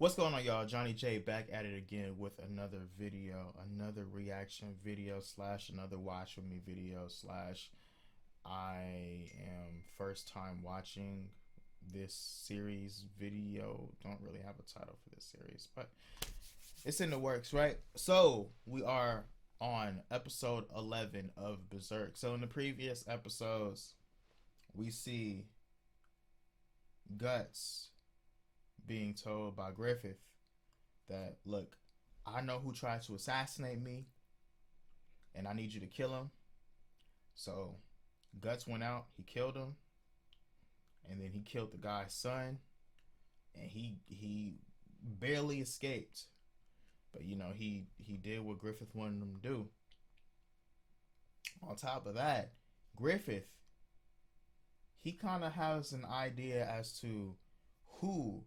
What's going on, y'all? Johnny J back at it again with another video, another reaction video slash another watch with me video slash I am first time watching this series video. Don't really have a title for this series, but it's in the works, right? So we are on episode 11 of Berserk. So in the previous episodes, we see Guts being told by Griffith that, look, I know who tried to assassinate me and I need you to kill him. So Guts went out, he killed him, and then he killed the guy's son, and he barely escaped. But you know, he did what Griffith wanted him to do. On top of that, Griffith, he kind of has an idea as to who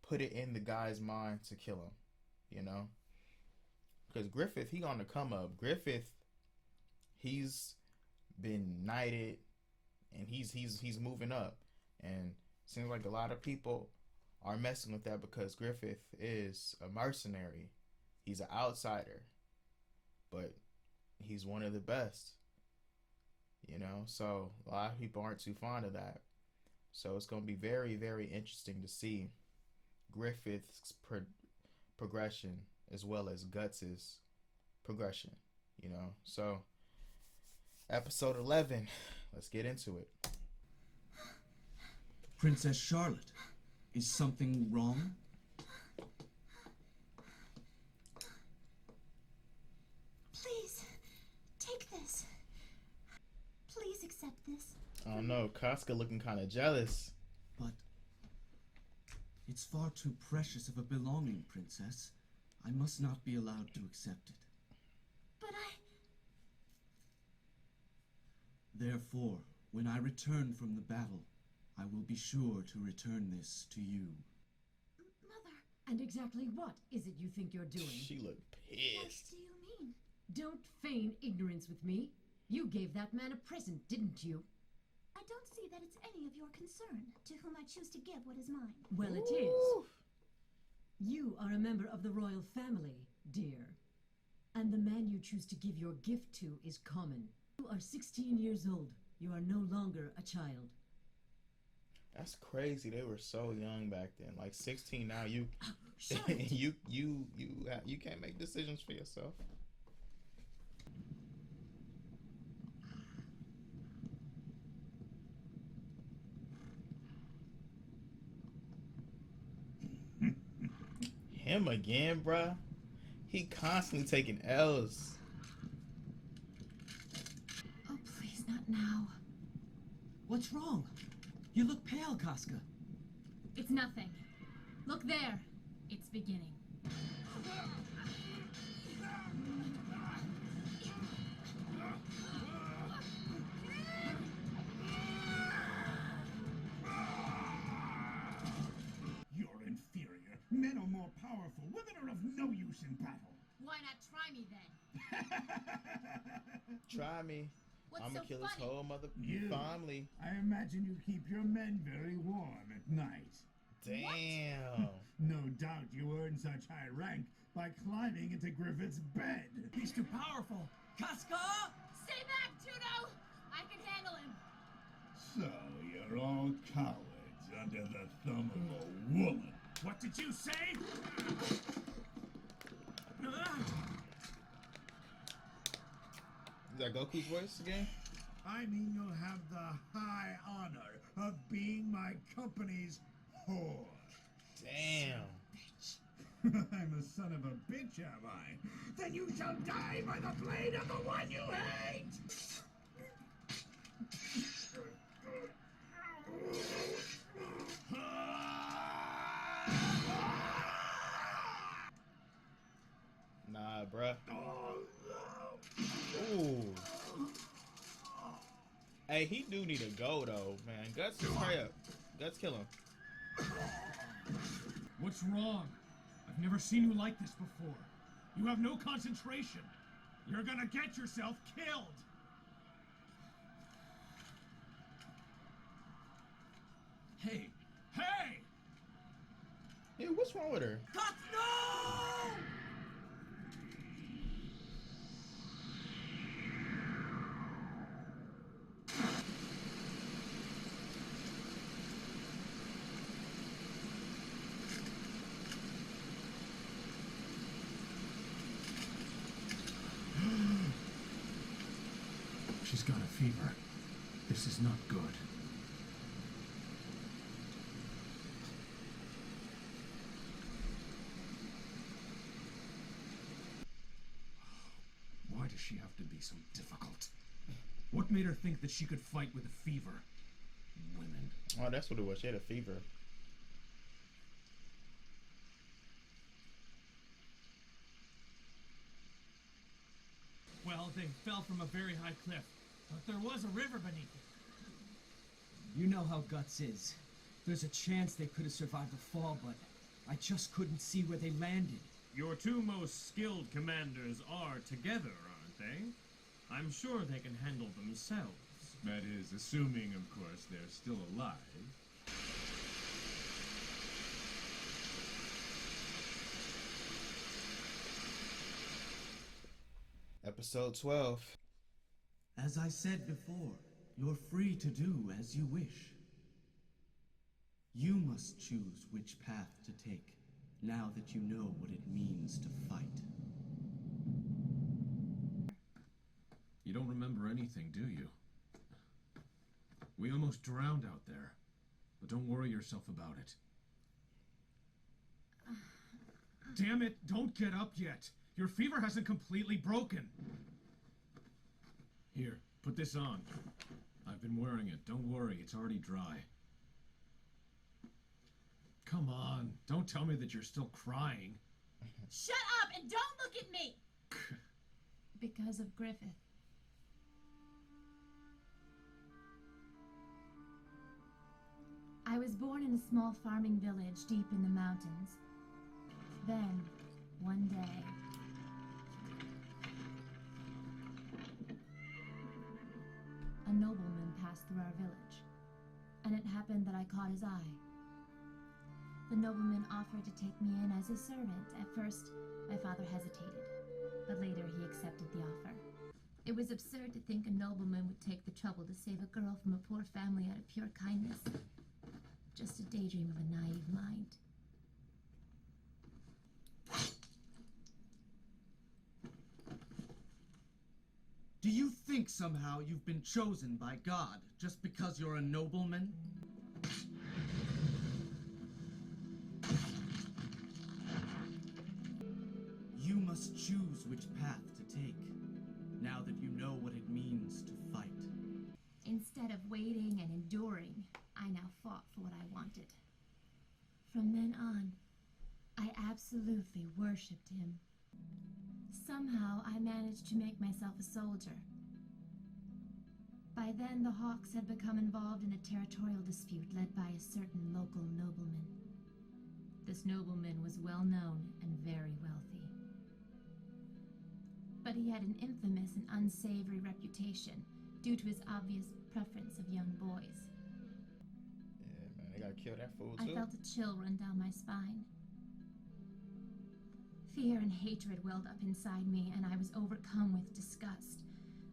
put it in the guy's mind to kill him, you know? Because Griffith, he on the come up. Griffith, he's been knighted and he's moving up. And seems like a lot of people are messing with that because Griffith is a mercenary. He's an outsider. But he's one of the best. You know? So a lot of people aren't too fond of that. So it's going to be very, very interesting to see Griffith's progression as well as Guts's progression, you know. So episode 11, let's get into it. Princess Charlotte, is something wrong? Please, take this. Please accept this. I don't know, CASCA looking kind of jealous. But it's far too precious of a belonging, Princess. I must not be allowed to accept it. But Therefore, when I return from the battle, I will be sure to return this to you. Mother. And exactly what is it you think you're doing? She looked What pissed. do you mean? Don't feign ignorance with me. You gave that man a present, didn't you? I don't see that it's any of your concern to whom I choose to give what is mine. Well, it is. Ooh. You are a member of the royal family, dear. And the man you choose to give your gift to is common. You are 16 years old. You are no longer a child. That's crazy. They were so young back then. Like 16 now. You Charlotte. you can't make decisions for yourself. Him again, bruh. He constantly taking L's. Oh, please, not now. What's wrong? You look pale, Casca. It's nothing. Look there. It's beginning. You're inferior. Men are more powerful. Women are of no use in battle. Why not try me then? Try me. What's I'm gonna so kill his funny? whole mother You. family. I imagine you keep your men very warm at night. Damn. No doubt you earn such high rank by climbing into Griffith's bed. He's too powerful. Casca! Stay back, Tudo! I can handle him. So you're all cowards under the thumb of a woman. What did you say? Is that Goku's voice again? I mean you'll have the high honor of being my company's whore. Damn. I'm a son of a bitch, am I? Then you shall die by the blade of the one you hate! Nah, bruh. Ooh. Hey, he do need to go though, man. Guts, hurry up. Guts, kill him. What's wrong? I've never seen you like this before. You have no concentration. You're gonna get yourself killed. Hey, Hey! Yeah, what's wrong with her? Cut! No! She's got a fever. This is not good. Why does she have to be so difficult? What made her think that she could fight with a fever? Women. Oh, that's what it was. She had a fever. Well, they fell from a very high cliff, but there was a river beneath it. You know how Guts is. There's a chance they could have survived the fall, but I just couldn't see where they landed. Your two most skilled commanders are together, aren't they? I'm sure they can handle themselves. That is, assuming, of course, they're still alive. Episode 12. As I said before, you're free to do as you wish. You must choose which path to take, now that you know what it means to fight. You don't remember anything, do you? We almost drowned out there, but don't worry yourself about it. Damn it, don't get up yet. Your fever hasn't completely broken. Here, put this on. I've been wearing it. Don't worry, it's already dry. Come on, don't tell me that you're still crying. Shut up and don't look at me! Because of Griffith. I was born in a small farming village deep in the mountains. Then, one day, a nobleman passed through our village, and it happened that I caught his eye. The nobleman offered to take me in as a servant. At first, my father hesitated, but later he accepted the offer. It was absurd to think a nobleman would take the trouble to save a girl from a poor family out of pure kindness. Just a daydream of a naive mind. Do you think somehow you've been chosen by God just because you're a nobleman? You must choose which path to take, now that you know what it means to fight. Instead of waiting and enduring, I now fought for what I wanted. From then on, I absolutely worshipped him. Somehow, I managed to make myself a soldier. By then, the Hawks had become involved in a territorial dispute led by a certain local nobleman. This nobleman was well known and very wealthy. But he had an infamous and unsavory reputation due to his obvious preference of young boys. Yeah, man, they gotta kill that fool I too. felt a chill run down my spine. Fear and hatred welled up inside me, and I was overcome with disgust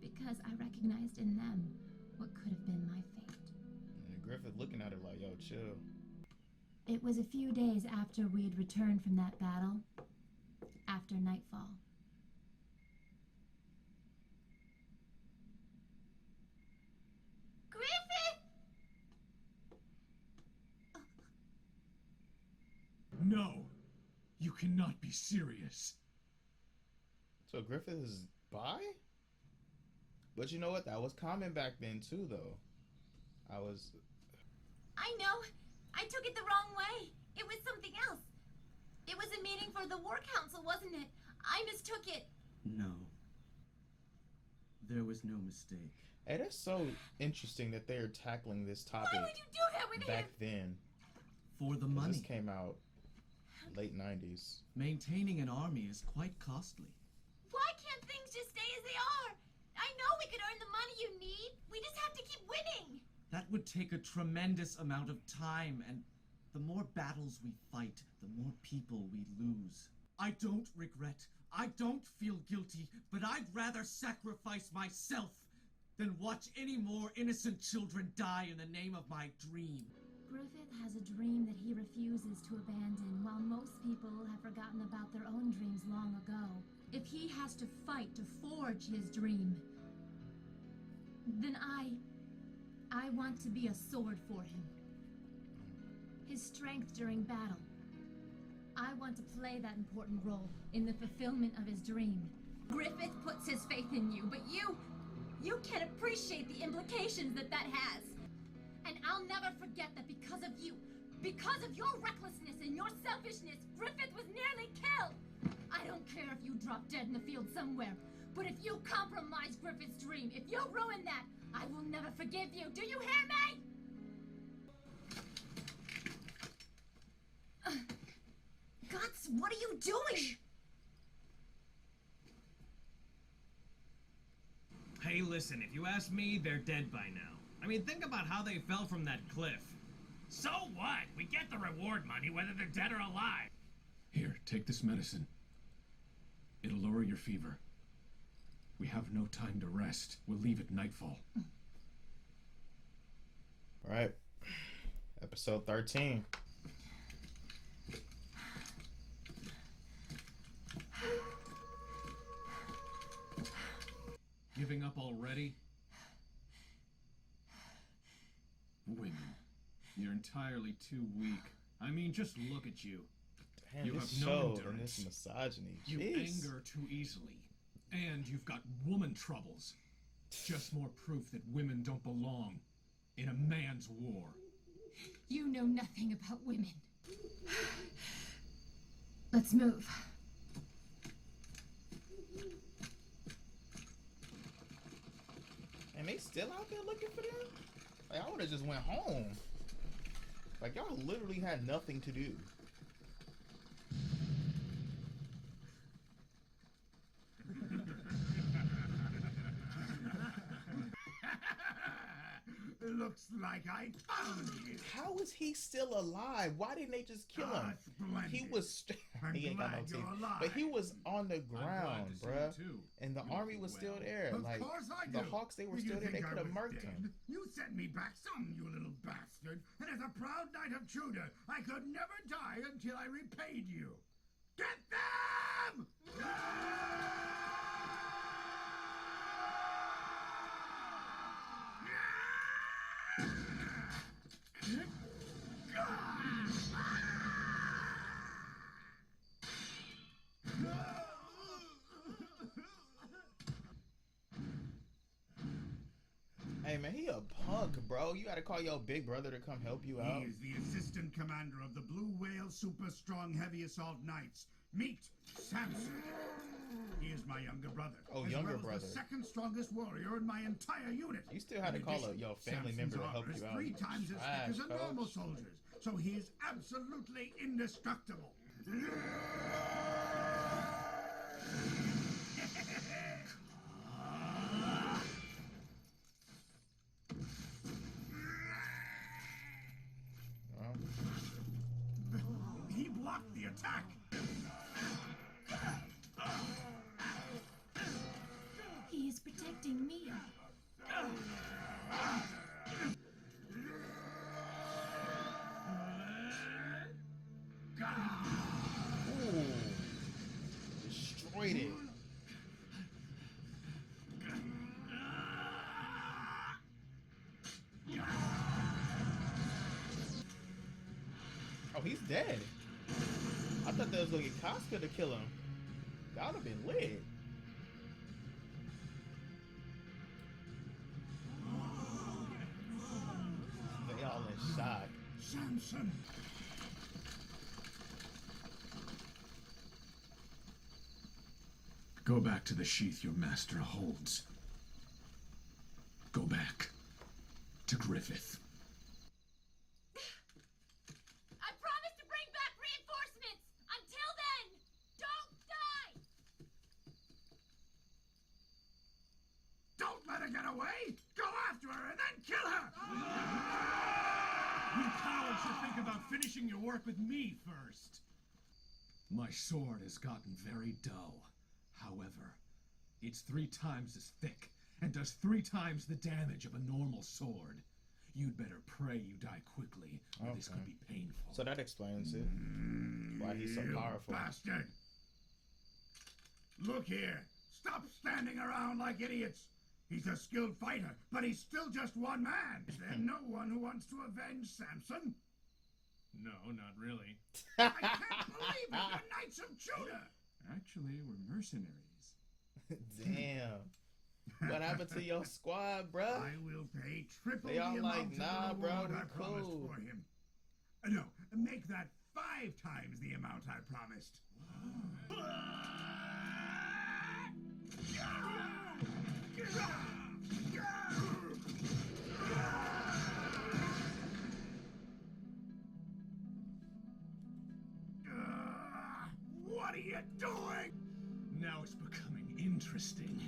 because I recognized in them what could have been my fate. And Griffith looking at her like, yo, chill. It was a few days after we had returned from that battle, after nightfall. Griffith! No! You cannot be serious. So Griffith is bi? But you know what? That was common back then too, though. I know! I took it the wrong way. It was something else. It was a meeting for the War Council, wasn't it? I mistook it. No. There was no mistake. Hey, that's so interesting that they are tackling this topic Why would you do that with back him? then. For the 'Cause money. This came out late 90s. Maintaining an army is quite costly. Why can't things just stay as they are? I know we could earn the money you need. We just have to keep winning. That would take a tremendous amount of time and The more battles we fight, the more people we lose. I don't regret. I don't feel guilty, but I'd rather sacrifice myself than watch any more innocent children die in the name of my dream. Griffith has a dream that he refuses to abandon, while most people have forgotten about their own dreams long ago. If he has to fight to forge his dream, then I want to be a sword for him. His strength during battle. I want to play that important role in the fulfillment of his dream. Griffith puts his faith in you, but you can't appreciate the implications that has. And I'll never forget that because of you, because of your recklessness and your selfishness, Griffith was nearly killed. I don't care if you drop dead in the field somewhere, but if you compromise Griffith's dream, if you ruin that, I will never forgive you. Do you hear me? Guts, what are you doing? Hey, listen, if you ask me, they're dead by now. I mean, think about how they fell from that cliff. So what? We get the reward money whether they're dead or alive. Here, take this medicine. It'll lower your fever. We have no time to rest. We'll leave at nightfall. All right. Episode 13. Giving up already? Women. You're entirely too weak. I mean, just look at you. Damn, You this have no show and endurance. this misogyny. You Jeez. anger too easily. And you've got woman troubles. Just more proof that women don't belong in a man's war. You know nothing about women. Let's move. And they still out there looking for them? Like, I would have just went home. Like, y'all literally had nothing to do. Looks like I found you. How is he still alive? Why didn't they just kill him? Splendid. He was... I'm he ain't got no glad teeth. you're alive. But he was on the I'm glad ground, to see bruh. you too. And the You army look was still well. there. Of Like, course I do. the Hawks, they were Did you still there. They think I could have was murked dead? him. You sent me back some, you little bastard. And as a proud knight of Tudor, I could never die until I repaid you. Get them! Hey, man, he a punk, bro. You gotta call your big brother to come help you out. He is the assistant commander of the Blue Whale Super Strong Heavy Assault Knights. Meet Samson. He is my younger brother. Oh, as younger well as brother. the second strongest warrior in my entire unit. You still had to In call addition, your family Samson's member to help armor is you out. 3 times as Trash, thick as a normal coach. soldier's, so he is absolutely indestructible. Well, He blocked the attack. He is protecting me. ooh. Destroyed it. Oh, he's dead. I thought they was gonna get CASCA to kill him. That would have been lit. They all in shock. Samson. Go back to the sheath your master holds. Go back to Griffith. I promise to bring back reinforcements! Until then, don't die! Don't let her get away! Go after her and then kill her! You coward should think about finishing your work with me first. My sword has gotten very dull. However, it's 3 times as thick and does 3 times the damage of a normal sword. You'd better pray you die quickly, or this could be painful. So that explains it. Why he's so You powerful. bastard! Look here. Stop standing around like idiots. He's a skilled fighter, but he's still just one man. Is there no one who wants to avenge Samson? No, not really. I can't believe it. You're Knights of Judah. Actually, we're mercenaries. Damn. What happened to your squad, bruh? I will pay triple They the all amount like, of nah, the bro, reward we I promised cool. for him. No, make that 5 times the amount I promised. What are you doing? Now it's becoming interesting.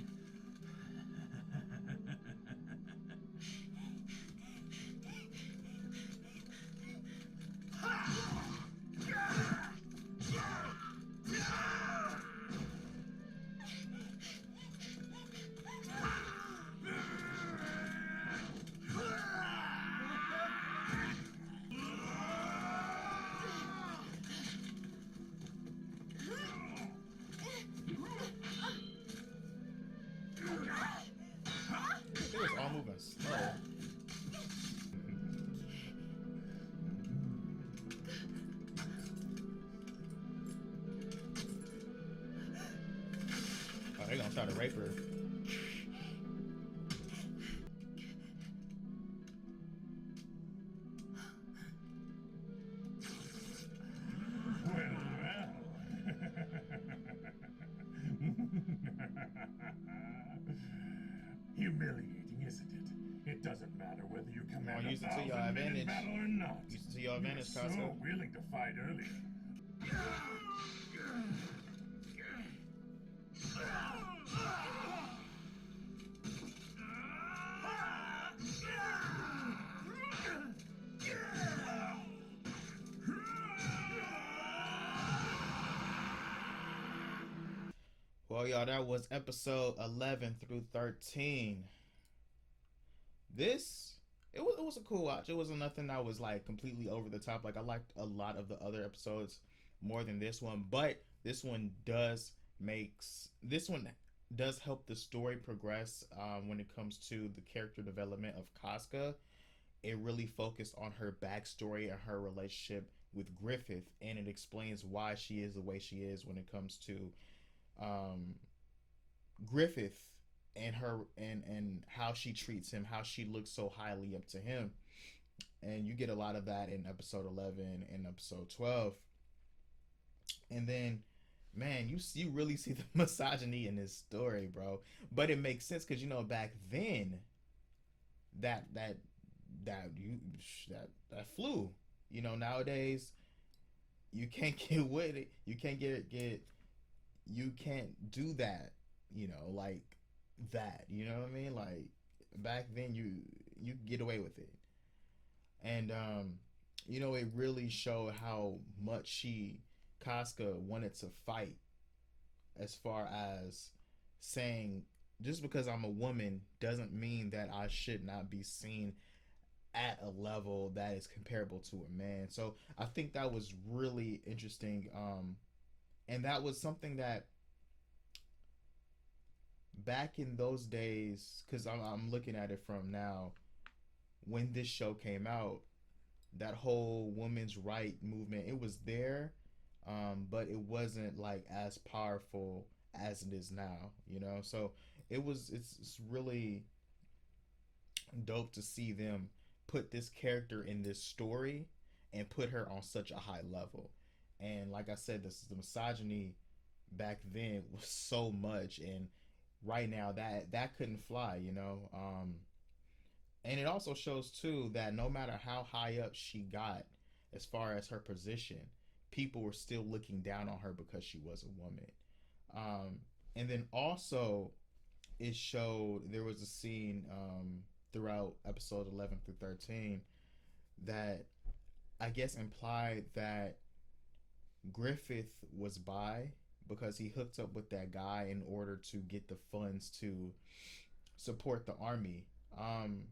It was all moving slow. Oh, they gonna try to rape her. Humiliating, isn't it? It doesn't matter whether you command use it to 1,000 your men in advantage. battle or not. Use it to your advantage, You're Casca. so willing to fight early. Well, y'all, that was episode 11 through 13. It was a cool watch. It wasn't nothing that was like completely over the top. Like I liked a lot of the other episodes more than this one, but this one does help the story progress when it comes to the character development of Casca. It really focused on her backstory and her relationship with Griffith, and it explains why she is the way she is when it comes to Griffith and her and how she treats him, how she looks so highly up to him. And you get a lot of that in episode 11 and episode 12. And then, man, you really see the misogyny in this story, bro. But it makes sense because, you know, back then that flew. You know, nowadays you can't get with it. You can't you can't do that, you know, like that. You know what I mean? Like back then you get away with it. And you know, it really showed how much Casca wanted to fight, as far as saying, just because I'm a woman doesn't mean that I should not be seen at a level that is comparable to a man. So I think that was really interesting. And that was something that back in those days, because I'm looking at it from now, when this show came out, that whole women's right movement, it was there, but it wasn't like as powerful as it is now, you know. So it's really dope to see them put this character in this story and put her on such a high level. And like I said, the misogyny back then was so much, and right now that couldn't fly, you know. And it also shows too that no matter how high up she got as far as her position, people were still looking down on her because she was a woman. And then also it showed, there was a scene throughout episode 11 through 13 that I guess, implied that Griffith was bi because he hooked up with that guy in order to get the funds to support the army. Um,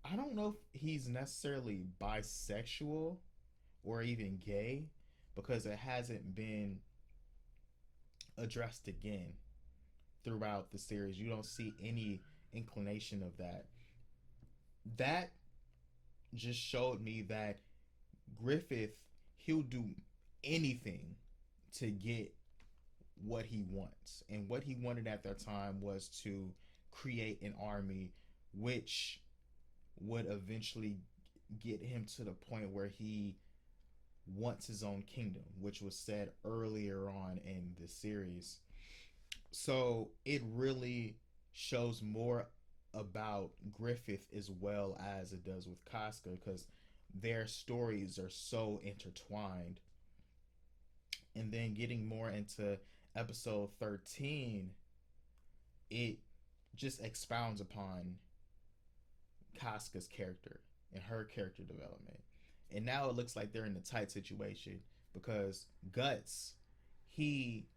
I don't know if he's necessarily bisexual or even gay because it hasn't been addressed again throughout the series. You don't see any inclination of that. That just showed me that Griffith, he'll do anything to get what he wants. And what he wanted at that time was to create an army which would eventually get him to the point where he wants his own kingdom, which was said earlier on in the series. So it really shows more about Griffith as well as it does with Casca because their stories are so intertwined. And then getting more into episode 13, it just expounds upon Casca's character and her character development. And now it looks like they're in a tight situation because Guts, he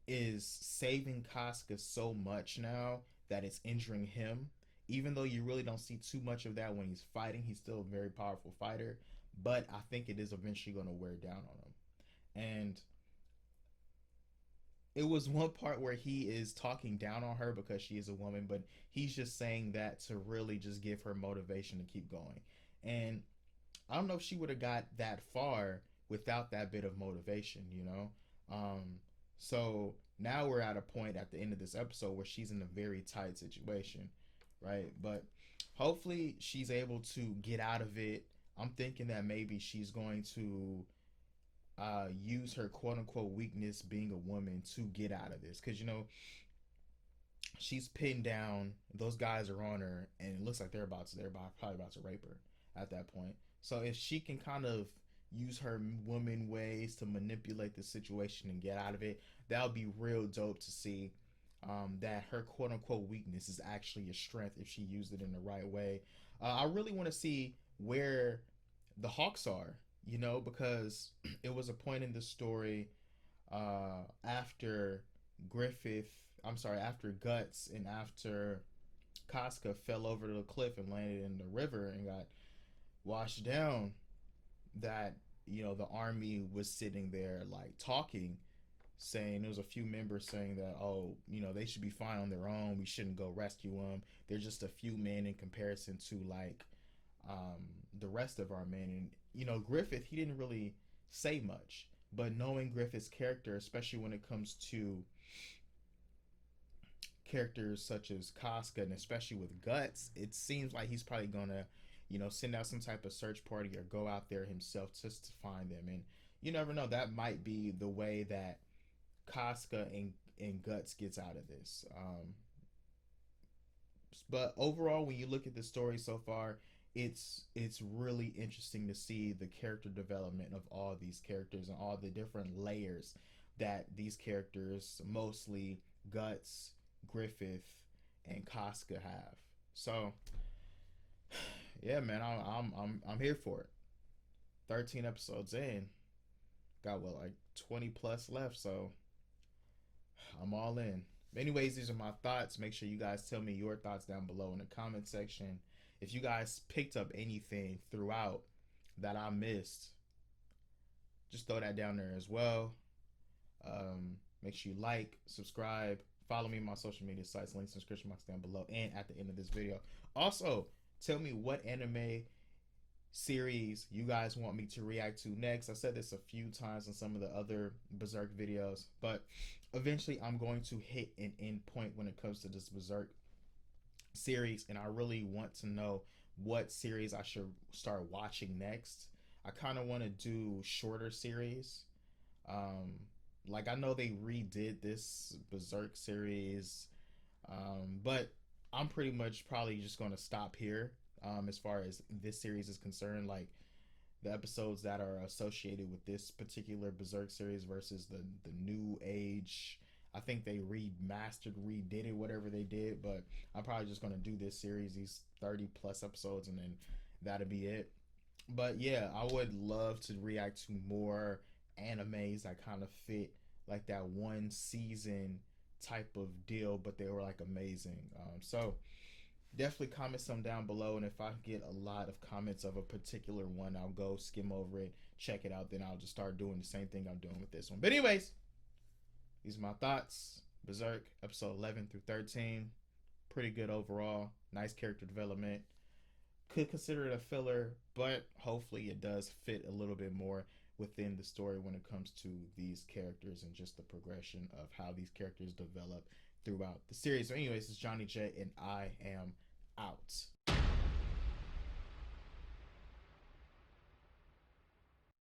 is saving Casca so much now that it's injuring him. Even though you really don't see too much of that when he's fighting, he's still a very powerful fighter. But I think it is eventually going to wear down on him. And it was one part where he is talking down on her because she is a woman, but he's just saying that to really just give her motivation to keep going. And I don't know if she would have got that far without that bit of motivation, you know? So now we're at a point at the end of this episode where she's in a very tight situation, right? But hopefully she's able to get out of it. I'm thinking that maybe she's going to use her quote unquote weakness being a woman to get out of this. Because, you know, she's pinned down, those guys are on her, and it looks like they're probably about to rape her at that point. So if she can kind of use her woman ways to manipulate the situation and get out of it, that would be real dope to see. That her quote unquote weakness is actually a strength if she used it in the right way. I really want to see where the Hawks are, you know, because it was a point in the story after after Guts and after Casca fell over the cliff and landed in the river and got washed down, that, you know, the army was sitting there like talking, saying, there was a few members saying that, oh, you know, they should be fine on their own, we shouldn't go rescue them, they're just a few men in comparison to like the rest of our men. And, you know, Griffith, he didn't really say much, but knowing Griffith's character, especially when it comes to characters such as Casca and especially with Guts, it seems like he's probably gonna, you know, send out some type of search party or go out there himself just to find them. And you never know, that might be the way that Casca and Guts gets out of this. But overall, when you look at the story so far, it's really interesting to see the character development of all these characters and all the different layers that these characters, mostly Guts, Griffith, and Casca, have. So yeah, man, I'm here for it. 13 episodes in, got what, like 20 plus left, so I'm all in. Anyways, these are my thoughts. Make sure you guys tell me your thoughts down below in the comment section. If you guys picked up anything throughout that I missed, just throw that down there as well. Make sure you like, subscribe, follow me on my social media sites, links in the description box down below and at the end of this video. Also, tell me what anime series you guys want me to react to next. I said this a few times in some of the other Berserk videos, but eventually I'm going to hit an end point when it comes to this Berserk series, and I really want to know what series I should start watching next. I kind of want to do shorter series. Like, I know they redid this Berserk series, but I'm pretty much probably just going to stop here as far as this series is concerned. Like, the episodes that are associated with this particular Berserk series versus the new age. I think they redid it, whatever they did, but I'm probably just going to do this series, these 30 plus episodes, and then that'll be it. But yeah, I would love to react to more animes that kind of fit like that one season type of deal, but they were like amazing. So definitely comment some down below, and if I get a lot of comments of a particular one, I'll go skim over it, check it out, then I'll just start doing the same thing I'm doing with this one. But anyways, these are my thoughts. Berserk episode 11 through 13, pretty good overall. Nice character development. Could consider it a filler, but hopefully it does fit a little bit more within the story when it comes to these characters and just the progression of how these characters develop throughout the series. So anyways, it's Johnny J, and I am out.